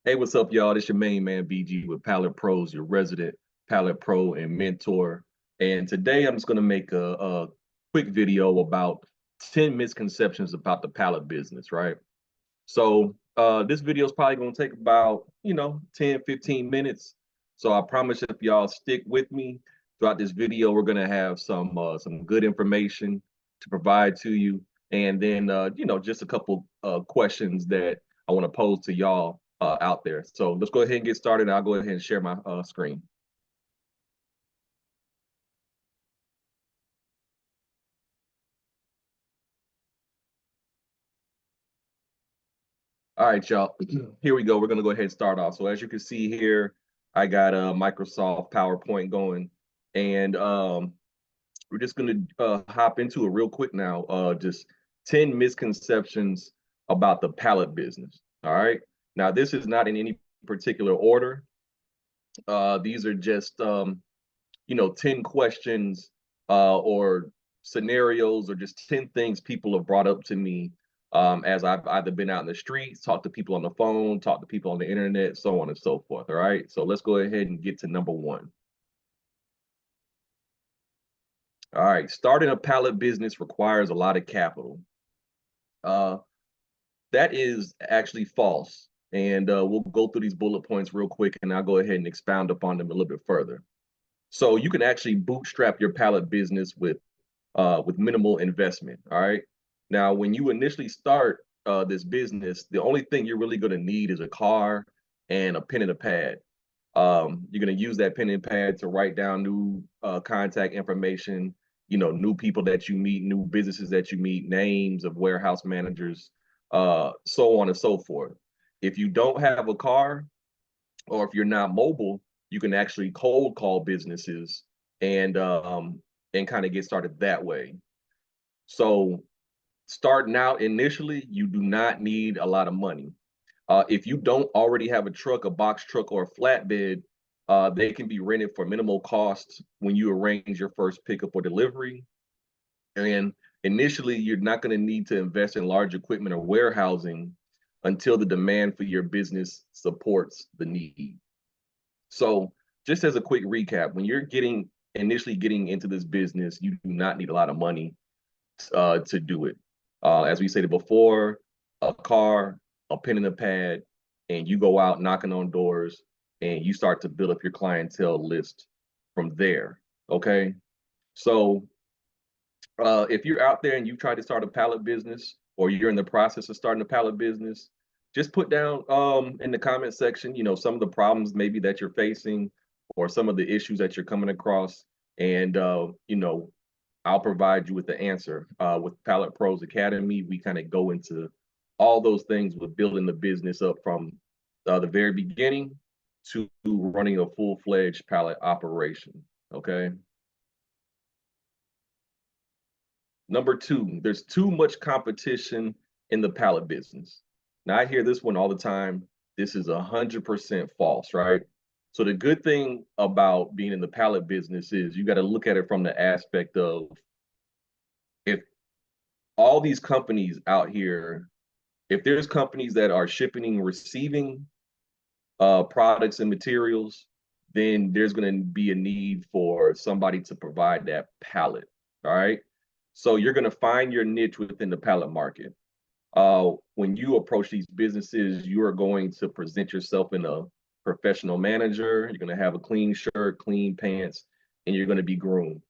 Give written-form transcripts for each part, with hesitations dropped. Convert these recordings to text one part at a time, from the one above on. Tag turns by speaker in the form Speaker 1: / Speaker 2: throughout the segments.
Speaker 1: Hey, what's up, y'all? This your main man, BG, with Pallet Pros, your resident Pallet Pro and mentor. And today I'm just going to make a quick video about 10 misconceptions about the pallet business, right? So this video is probably going to take about, 10, 15 minutes. So I promise if y'all stick with me throughout this video, we're going to have some good information to provide to you. And then, just a couple questions that I want to pose to y'all out there. So let's go ahead and get started. I'll go ahead and share my screen. All right, y'all. Here we go. We're going to go ahead and start off. So as you can see here, I got a Microsoft PowerPoint going, and we're just going to hop into it real quick now. Just 10 misconceptions about the pallet business. All right. Now, this is not in any particular order. These are just 10 questions or scenarios or just 10 things people have brought up to me as I've either been out in the streets, talked to people on the phone, talked to people on the internet, so on and so forth. All right. So let's go ahead and get to number one. All right. Starting a pallet business requires a lot of capital. Uh, that is actually false. And we'll go through these bullet points real quick and I'll go ahead and expound upon them a little bit further. So you can actually bootstrap your pallet business with minimal investment. All right. Now, when you initially start this business, the only thing you're really going to need is a car and a pen and a pad. You're going to use that pen and pad to write down new contact information, new people that you meet, new businesses that you meet, names of warehouse managers, so on and so forth. If you don't have a car or if you're not mobile, you can actually cold call businesses and kind of get started that way. So starting out initially, you do not need a lot of money. If you don't already have a truck, a box truck, or a flatbed, they can be rented for minimal costs when you arrange your first pickup or delivery. And initially, you're not going to need to invest in large equipment or warehousing until the demand for your business supports the need. So just as a quick recap, when you're initially getting into this business, you do not need a lot of money to do it. As we said before, a car, a pen and a pad, and you go out knocking on doors and you start to build up your clientele list from there. Okay. So if you're out there and you try to start a pallet business or you're in the process of starting a pallet business, just put down in the comment section, some of the problems maybe that you're facing or some of the issues that you're coming across. And, I'll provide you with the answer. With Pallet Pros Academy, we kind of go into all those things with building the business up from the very beginning to running a full-fledged pallet operation. Okay. Number two, there's too much competition in the pallet business. Now I hear this one all the time. This is 100% false, right? So the good thing about being in the pallet business is you got to look at it from the aspect of if all these companies out here, if there's companies that are shipping and receiving products and materials, then there's going to be a need for somebody to provide that pallet. All right. So you're going to find your niche within the pallet market. When you approach these businesses, you are going to present yourself in a professional manager. You're going to have a clean shirt, clean pants, and you're going to be groomed.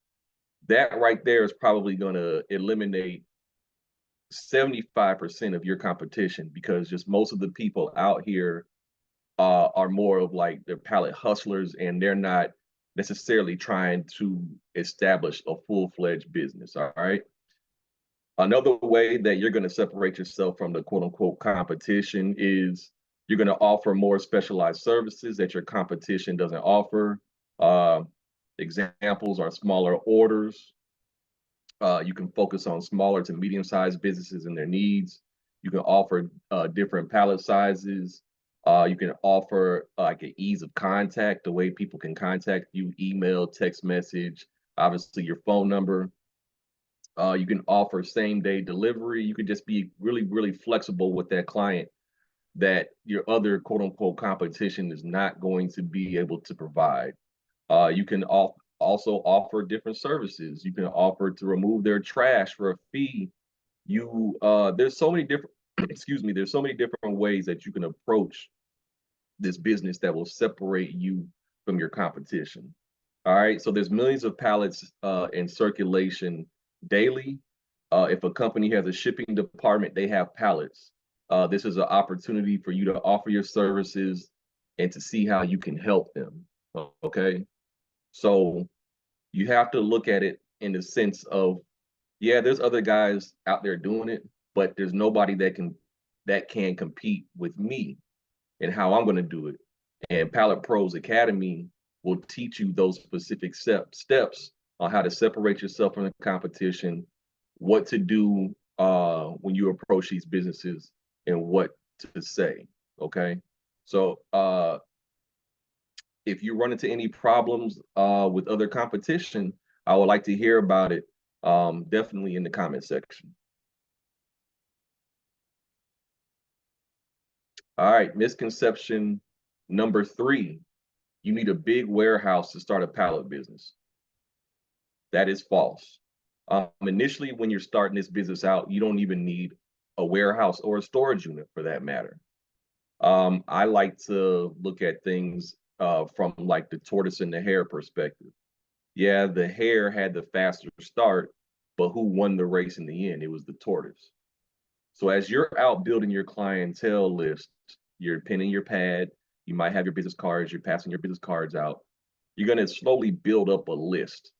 Speaker 1: That right there is probably going to eliminate 75% of your competition because just most of the people out here are more of like they're pallet hustlers and they're not necessarily trying to establish a full-fledged business. All right. Another way that you're going to separate yourself from the quote unquote competition is you're going to offer more specialized services that your competition doesn't offer. Examples are smaller orders. You can focus on smaller to medium-sized businesses and their needs. You can offer different pallet sizes. You can offer like an ease of contact, the way people can contact you, email, text message, obviously your phone number. You can offer same-day delivery. You can just be really, really flexible with that client that your other quote unquote competition is not going to be able to provide. You can also offer different services. You can offer to remove their trash for a fee. There's so many different excuse me, there's so many different ways that you can approach this business that will separate you from your competition. All right, so there's millions of pallets in circulation daily. If a company has a shipping department, they have pallets. This is an opportunity for you to offer your services and to see how you can help them. Okay, so you have to look at it in the sense of, yeah, there's other guys out there doing it, but there's nobody that can compete with me and how I'm going to do it. And Pallet Pros Academy will teach you those specific steps on how to separate yourself from the competition, what to do when you approach these businesses, and what to say. Okay, so if you run into any problems with other competition, I would like to hear about it. Definitely in the comment section. All right, misconception number 3. You need a big warehouse to start a pallet business. That is false. Initially, when you're starting this business out, you don't even need a warehouse or a storage unit for that matter. I like to look at things from like the tortoise and the hare perspective. Yeah, the hare had the faster start, but who won the race in the end? It was the tortoise. So as you're out building your clientele list, you're pinning your pad, you might have your business cards, you're passing your business cards out. You're going to slowly build up a list.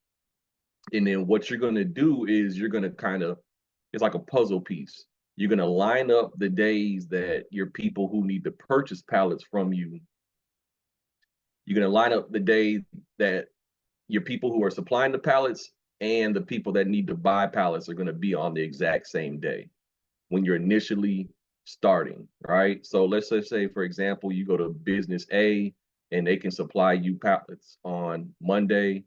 Speaker 1: And then what you're going to do is you're going to it's like a puzzle piece. You're going to line up the days that your people who need to purchase pallets from you, you're going to line up the day that your people who are supplying the pallets and the people that need to buy pallets are going to be on the exact same day when you're initially starting, right? So let's just say, for example, you go to business A and they can supply you pallets on Monday,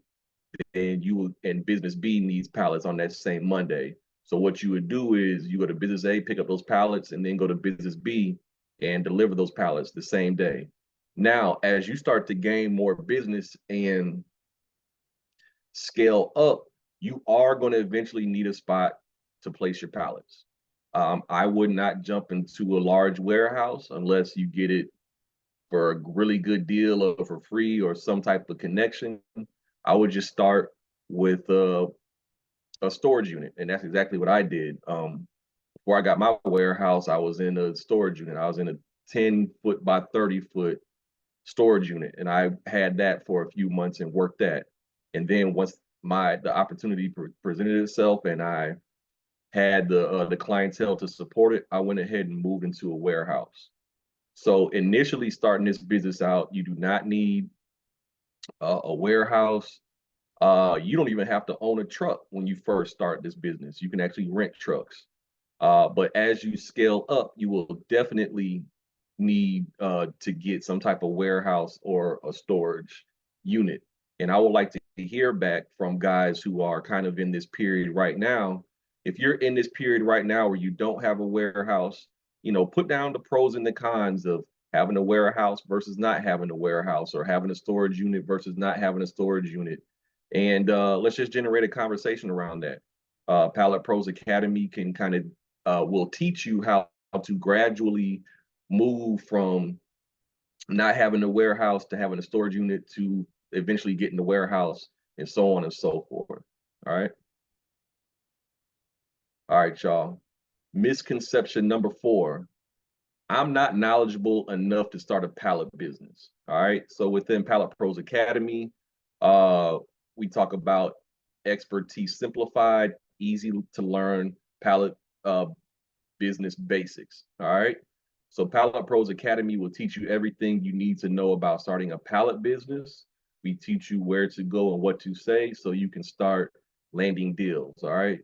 Speaker 1: and business B needs pallets on that same Monday. So what you would do is you go to business A, pick up those pallets, and then go to business B and deliver those pallets the same day. Now, as you start to gain more business and scale up, you are going to eventually need a spot to place your pallets. I would not jump into a large warehouse unless you get it for a really good deal or for free or some type of connection. I would just start with a storage unit, and that's exactly what I did. Before I got my warehouse, I was in a storage unit. I was in a 10-foot by 30-foot storage unit, and I had that for a few months and worked that. And then once the opportunity presented itself, and I had the clientele to support it, I went ahead and moved into a warehouse. So initially starting this business out, you do not need a warehouse. You don't even have to own a truck when you first start this business. You can actually rent trucks. But as you scale up, you will definitely need to get some type of warehouse or a storage unit. And I would like to hear back from guys who are kind of in this period right now. If you're in this period right now where you don't have a warehouse, put down the pros and the cons of having a warehouse versus not having a warehouse, or having a storage unit versus not having a storage unit. And let's just generate a conversation around that. Pallet Pros Academy can will teach you how to gradually move from not having a warehouse to having a storage unit to eventually getting the warehouse, and so on and so forth. All right. All right, y'all. Misconception number 4. I'm not knowledgeable enough to start a pallet business. All right. So within Pallet Pros Academy, we talk about expertise simplified, easy to learn pallet business basics. All right. So Pallet Pros Academy will teach you everything you need to know about starting a pallet business. We teach you where to go and what to say so you can start landing deals. All right.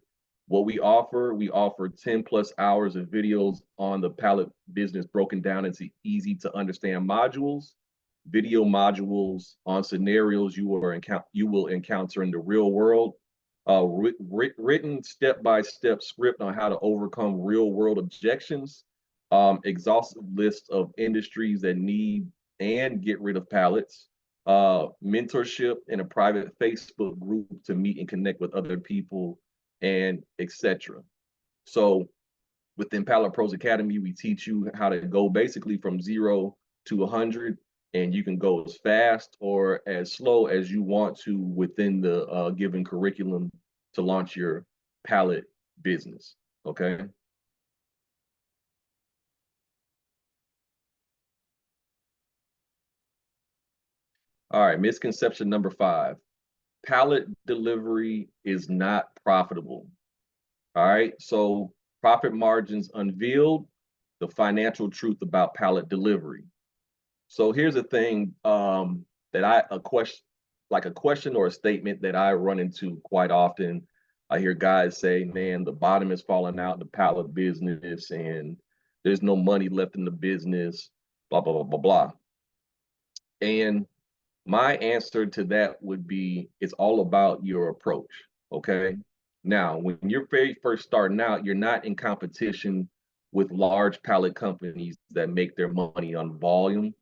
Speaker 1: What we offer 10 plus hours of videos on the pallet business broken down into easy to understand modules, video modules on scenarios you will encounter in the real world, written step-by-step script on how to overcome real world objections, exhaustive list of industries that need and get rid of pallets, mentorship in a private Facebook group to meet and connect with other people, and etc. So within Pallet Pros Academy, we teach you how to go basically from 0 to 100, and you can go as fast or as slow as you want to within the given curriculum to launch your pallet business. Okay. All right. Misconception number 5: pallet delivery is not profitable. All right. So profit margins unveiled, the financial truth about pallet delivery. So here's a thing that a question or a statement that I run into quite often. I hear guys say, "Man, the bottom is falling out in the pallet business, and there's no money left in the business." Blah blah blah blah blah. And my answer to that would be, it's all about your approach. Okay. Now, when you're very first starting out, you're not in competition with large pallet companies that make their money on volume.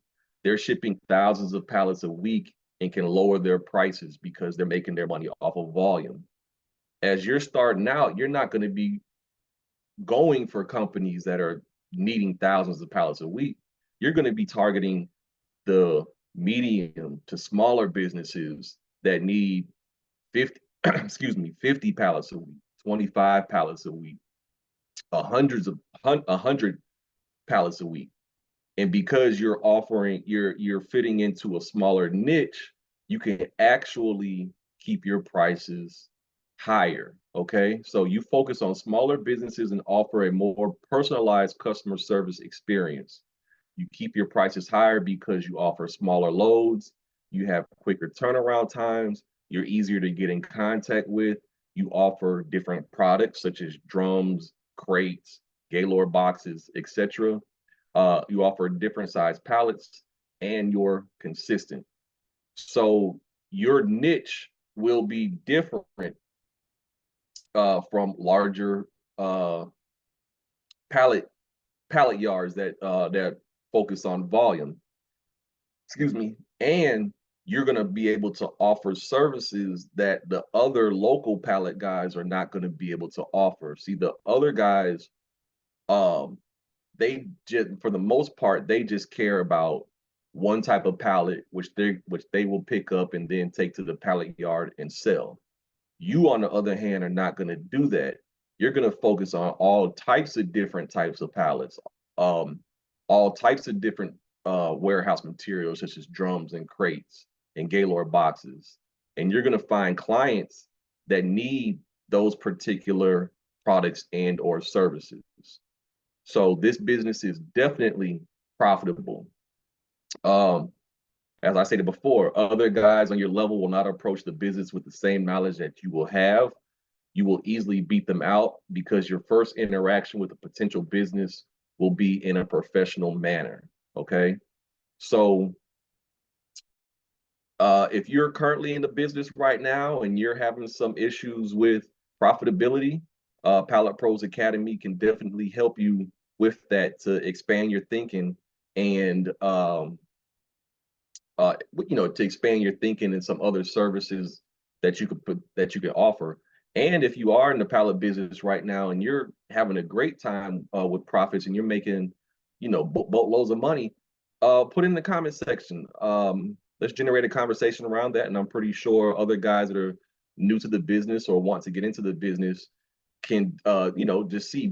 Speaker 1: They're shipping thousands of pallets a week and can lower their prices because they're making their money off of volume. As you're starting out, you're not going to be going for companies that are needing thousands of pallets a week. You're going to be targeting the medium to smaller businesses that need 50 excuse me, 50 pallets a week, 25 pallets a week, a hundred pallets a week. And because you're fitting into a smaller niche, you can actually keep your prices higher. Okay. So you focus on smaller businesses and offer a more personalized customer service experience. You keep your prices higher because you offer smaller loads, you have quicker turnaround times, you're easier to get in contact with, you offer different products such as drums, crates, Gaylord boxes, etc. You offer different size pallets, and you're consistent. So your niche will be different from larger pallet pallet yards that focus on volume. Excuse me. And you're going to be able to offer services that the other local pallet guys are not going to be able to offer. See, the other guys, um, they just, for the most part, they just care about one type of pallet, which they will pick up and then take to the pallet yard and sell. You, on the other hand, are not going to do that. You're going to focus on all types of different types of pallets, um, all types of different warehouse materials, such as drums and crates and Gaylord boxes. And you're going to find clients that need those particular products and or services. So this business is definitely profitable. Um, as I stated before, other guys on your level will not approach the business with the same knowledge that you will have. You will easily beat them out because your first interaction with a potential business will be in a professional manner. Okay. So if you're currently in the business right now and you're having some issues with profitability, Pallet Pros Academy can definitely help you with that to expand your thinking and to expand your thinking and some other services that you could offer. And if you are in the pallet business right now and you're having a great time with profits and you're making, boatloads of money, put in the comment section. Let's generate a conversation around that. And I'm pretty sure other guys that are new to the business or want to get into the business can, just see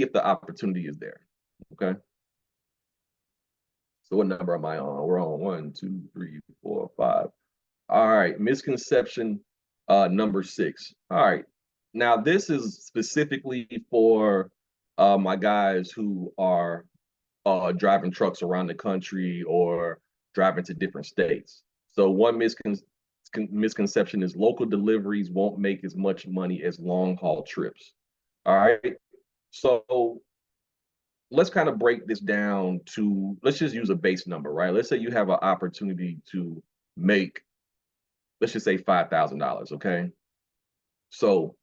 Speaker 1: if the opportunity is there. Okay. So what number am I on? We're on 1, 2, 3, 4, 5. All right, misconception number 6. All right. Now this is specifically for my guys who are driving trucks around the country or driving to different states. So one misconception is local deliveries won't make as much money as long haul trips. All right. So let's kind of break this down to, let's just use a base number, right? Let's say you have an opportunity to make, let's just say $5,000, okay? So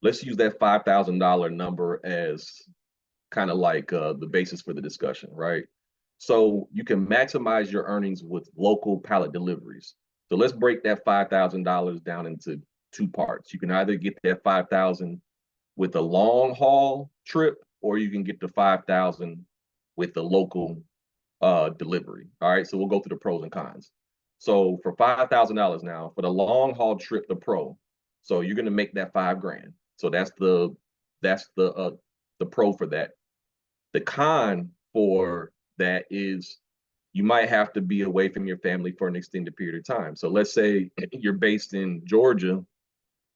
Speaker 1: let's use that $5,000 number as kind of like the basis for the discussion, right? So you can maximize your earnings with local pallet deliveries. So let's break that $5,000 down into two parts. You can either get that 5,000 with a long haul trip, or you can get the 5,000 with the local delivery. All right, so we'll go through the pros and cons. So for $5,000 now, for the long haul trip, the pro, so you're gonna make that 5 grand. So that's the pro for that. The con for that is you might have to be away from your family for an extended period of time. So let's say you're based in Georgia,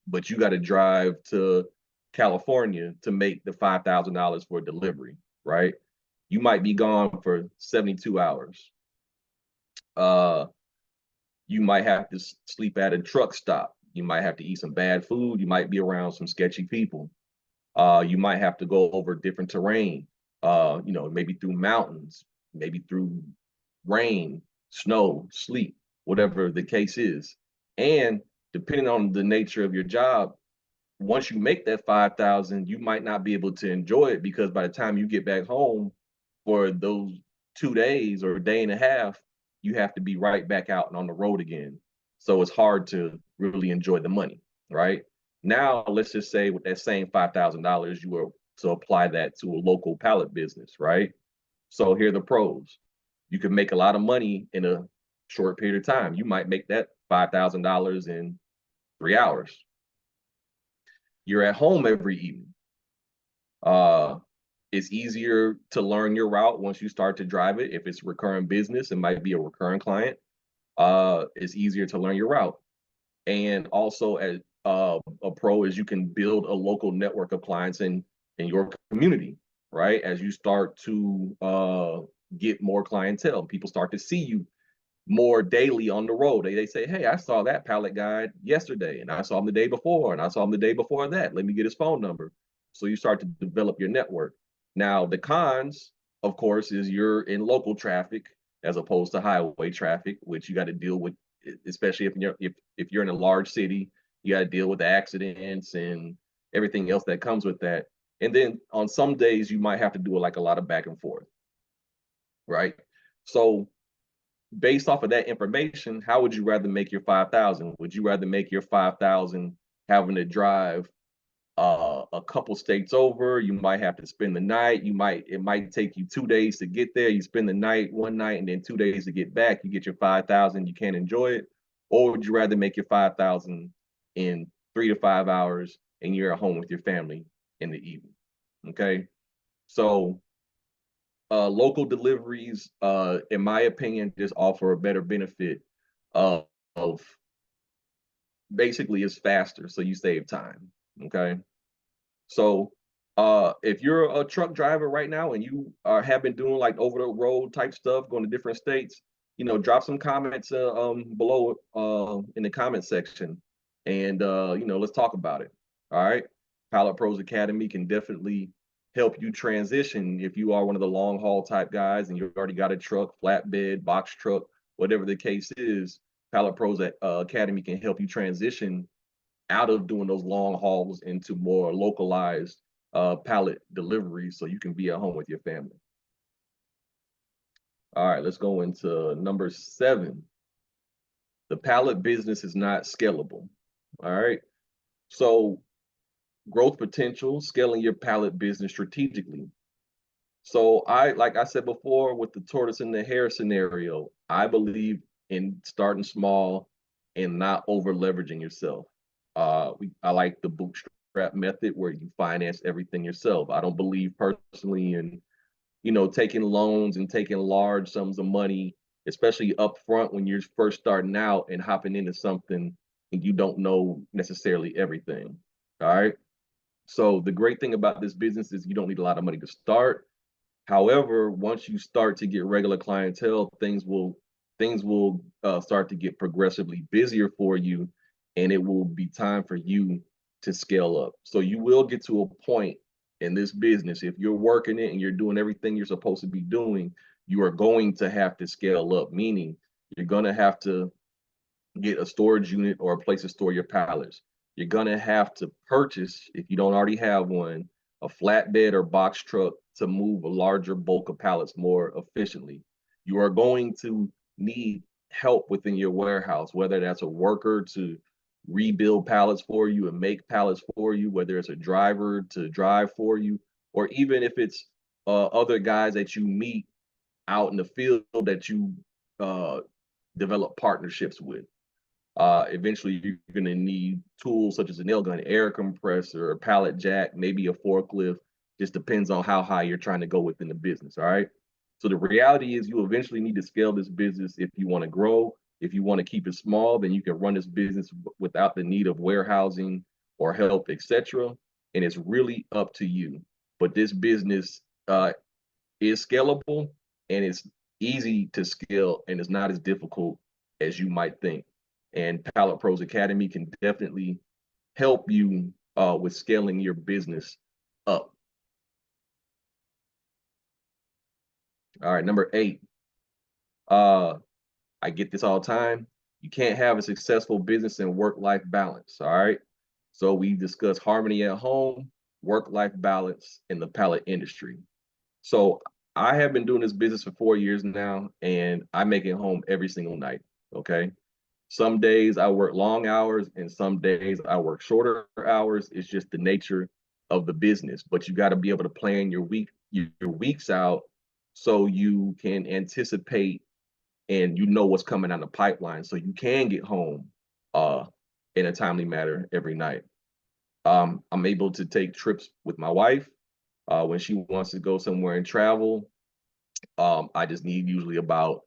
Speaker 1: but you got to drive to California to make the $5,000 for a delivery, right? You might be gone for 72 hours. Uh, you might have to sleep at a truck stop. You might have to eat some bad food. You might be around some sketchy people. You might have to go over different terrain, maybe through mountains, maybe through rain, snow, sleet, whatever the case is. And depending on the nature of your job, once you make that 5,000, you might not be able to enjoy it because by the time you get back home for those 2 days or a day and a half, you have to be right back out and on the road again. So it's hard to really enjoy the money, right? Now, let's just say with that same $5,000, you were to apply that to a local pallet business, right? So here are the pros. You can make a lot of money in a short period of time. You might make that $5,000 in 3 hours. You're at home every evening. Uh, it's easier to learn your route once you start to drive it. If it's recurring business, it might be a recurring client. It's easier to learn your route. And also, as a pro, is you can build a local network of clients in your community, right? As you start to get more clientele, people start to see you more daily on the road. They say, hey, I saw that pallet guy yesterday, and I saw him the day before, and I saw him the day before that. Let me get his phone number. So you start to develop your network. Now, the cons, of course, is you're in local traffic as opposed to highway traffic, which you got to deal with, especially if you're in a large city, you got to deal with accidents and everything else that comes with that. And then on some days, you might have to do like a lot of back and forth, right? So based off of that information, how would you rather make your 5,000? Would you rather make your 5,000 having to drive a couple states over? You might have to spend the night. It might take you 2 days to get there. You spend the night, one night, and then 2 days to get back. You get your 5,000. You can't enjoy it, or would you rather make your 5,000 in 3 to 5 hours and you're at home with your family in the evening? Okay, so local deliveries, in my opinion, just offer a better benefit of basically it's faster, so you save time. Okay, so if you're a truck driver right now and you have been doing like over the road type stuff, going to different states, drop some comments below in the comment section, and let's talk about it. All right, Pallet Pros Academy can definitely help you transition if you are one of the long haul type guys and you already got a truck, flatbed, box truck, whatever the case is. Pallet Pros Academy can help you transition out of doing those long hauls into more localized pallet deliveries so you can be at home with your family. All right, let's go into number 7. The pallet business is not scalable. All right, so growth potential, scaling your pallet business strategically. So like I said before, with the tortoise and the hare scenario, I believe in starting small and not over leveraging yourself. I like the bootstrap method where you finance everything yourself. I don't believe personally in, taking loans and taking large sums of money, especially up front when you're first starting out and hopping into something and you don't know necessarily everything. All right. So the great thing about this business is you don't need a lot of money to start. However, once you start to get regular clientele, things will start to get progressively busier for you, and it will be time for you to scale up. So you will get to a point in this business, if you're working it and you're doing everything you're supposed to be doing, you are going to have to scale up, meaning you're going to have to get a storage unit or a place to store your pallets. You're going to have to purchase, if you don't already have one, a flatbed or box truck to move a larger bulk of pallets more efficiently. You are going to need help within your warehouse, whether that's a worker to rebuild pallets for you and make pallets for you, whether it's a driver to drive for you, or even if it's other guys that you meet out in the field that you uh, develop partnerships with. Eventually, you're going to need tools such as a nail gun, air compressor, a pallet jack, maybe a forklift. Just depends on how high you're trying to go within the business. All right. So the reality is, you eventually need to scale this business if you want to grow. If you want to keep it small, then you can run this business without the need of warehousing or help, etc. And it's really up to you. But this business is scalable, and it's easy to scale, and it's not as difficult as you might think. And Pallet Pros Academy can definitely help you with scaling your business up. All right, number 8. I get this all the time. You can't have a successful business and work-life balance. All right. So we discuss harmony at home, work-life balance in the pallet industry. So I have been doing this business for 4 years now, and I make it home every single night. Okay. Some days I work long hours and some days I work shorter hours. It's just the nature of the business. But you got to be able to plan your weeks out so you can anticipate and you know what's coming down the pipeline, so you can get home uh in a timely manner every night. I'm able to take trips with my wife when she wants to go somewhere and travel. I just need usually about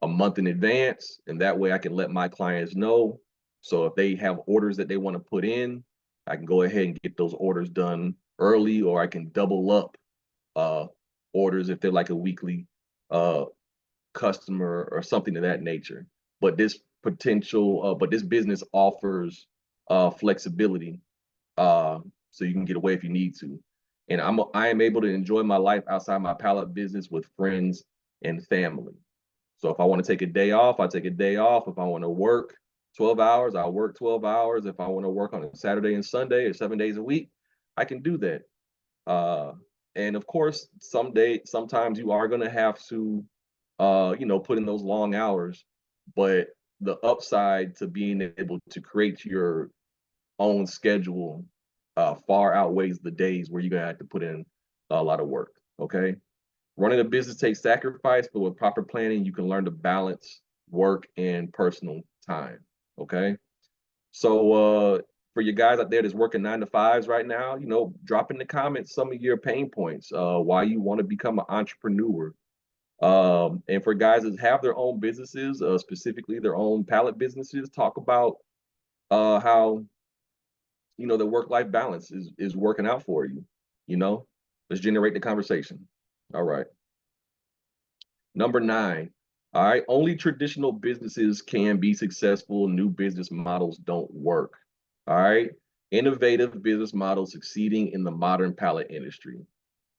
Speaker 1: a month in advance, and that way I can let my clients know. So if they have orders that they want to put in, I can go ahead and get those orders done early, or I can double up uh, orders if they're like a weekly uh, customer or something of that nature. But this business offers flexibility, so you can get away if you need to. And I am able to enjoy my life outside my pallet business with friends and family. So if I want to take a day off, I take a day off. If I want to work 12 hours, I work 12 hours. If I want to work on a Saturday and Sunday or 7 days a week, I can do that. Uh, and of course, sometimes you are going to have to, put in those long hours. But the upside to being able to create your own schedule far outweighs the days where you're going to have to put in a lot of work. Okay. Running a business takes sacrifice, but with proper planning, you can learn to balance work and personal time. Okay. So for you guys out there that's working 9 to 5s right now, drop in the comments some of your pain points, why you want to become an entrepreneur. And for guys that have their own businesses, specifically their own pallet businesses, talk about how the work-life balance is working out for you. Let's generate the conversation. All right. Number 9. All right. Only traditional businesses can be successful. New business models don't work. All right. Innovative business models succeeding in the modern pallet industry.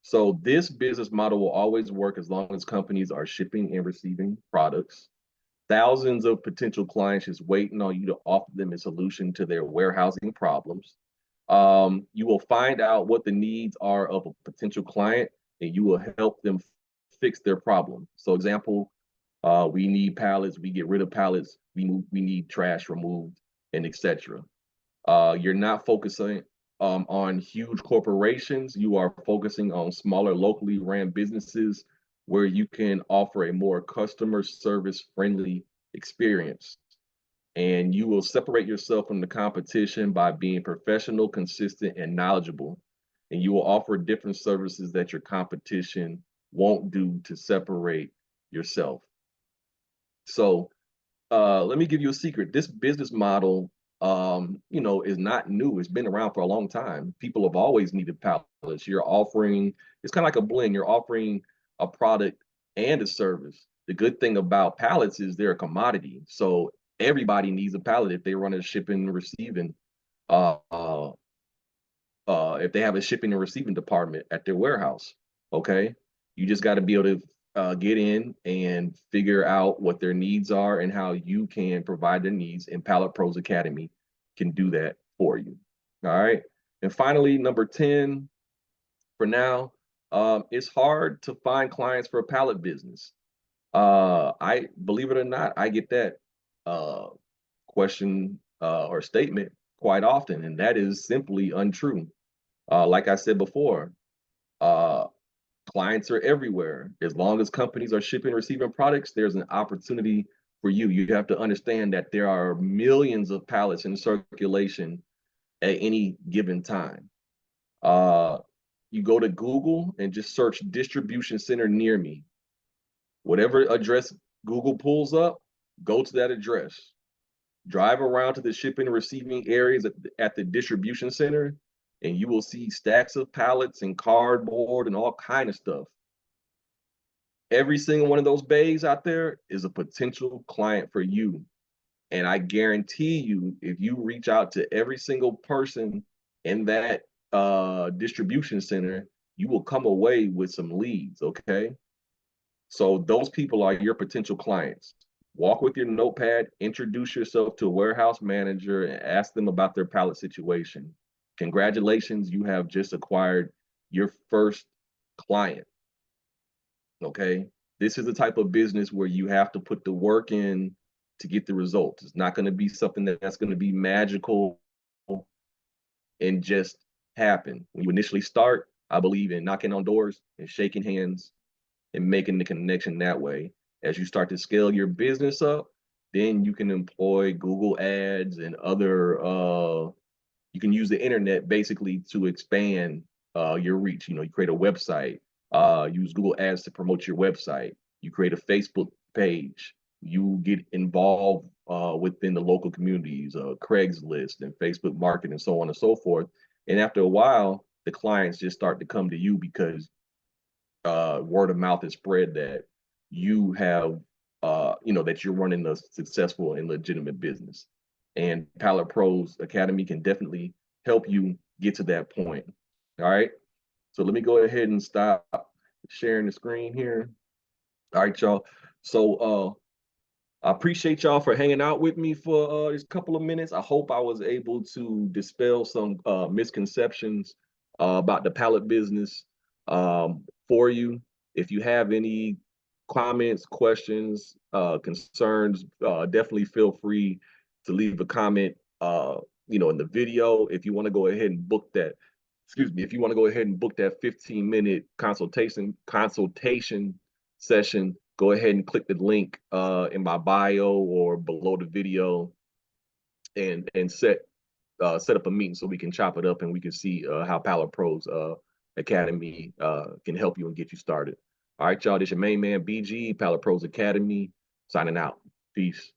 Speaker 1: So this business model will always work as long as companies are shipping and receiving products. Thousands of potential clients just waiting on you to offer them a solution to their warehousing problems. You will find out what the needs are of a potential client, and you will help them fix their problem. So example, we need pallets, we get rid of pallets, we need trash removed, and etc. You're not focusing on huge corporations. You are focusing on smaller, locally ran businesses where you can offer a more customer service friendly experience. And you will separate yourself from the competition by being professional, consistent, and knowledgeable. And you will offer different services that your competition won't do to separate yourself. So let me give you a secret. This business model, is not new. It's been around for a long time. People have always needed pallets. It's kind of like a blend. You're offering a product and a service. The good thing about pallets is they're a commodity. So everybody needs a pallet if they run a shipping and receiving, uh, uh, if they have a shipping and receiving department at their warehouse. Okay. You just got to be able to get in and figure out what their needs are and how you can provide their needs. And Pallet Pros Academy can do that for you. All right. And finally, number 10 for now, It's hard to find clients for a pallet business. I believe it or not, I get that uh, question or statement quite often, and that is simply untrue. Like I said before, uh, clients are everywhere. As long as companies are shipping, receiving products, there's an opportunity for you. You have to understand that there are millions of pallets in circulation at any given time. Uh, you go to Google and just search distribution center near me. Whatever address Google pulls up, go to that address. Drive around to the shipping and receiving areas at the distribution center, and you will see stacks of pallets and cardboard and all kind of stuff. Every single one of those bays out there is a potential client for you. And I guarantee you, if you reach out to every single person in that distribution center, you will come away with some leads, okay? So those people are your potential clients. Walk with your notepad, introduce yourself to a warehouse manager, and ask them about their pallet situation. Congratulations, you have just acquired your first client, okay? This is the type of business where you have to put the work in to get the results. It's not going to be something that's going to be magical and just happen. When you initially start, I believe in knocking on doors and shaking hands and making the connection that way. As you start to scale your business up, then you can employ Google ads and other you can use the internet basically to expand your reach. You know, you create a website, use Google ads to promote your website. You create a Facebook page. You get involved within the local communities, Craigslist and Facebook Market and so on and so forth. And after a while, the clients just start to come to you because word of mouth is spread that you have, that you're running a successful and legitimate business. And Pallet Pros Academy can definitely help you get to that point. All right. So let me go ahead and stop sharing the screen here. All right, y'all. So I appreciate y'all for hanging out with me for this couple of minutes. I hope I was able to dispel some misconceptions about the pallet business for you. If you have any comments, questions, concerns, definitely feel free to leave a comment, in the video. If you want to go ahead and book that, excuse me, if you want to go ahead and book that 15-minute consultation session, go ahead and click the link in my bio or below the video and set up a meeting so we can chop it up and we can see how Pallet Pros Academy can help you and get you started. All right, y'all, this your main man, BG, Pallet Pros Academy, signing out. Peace.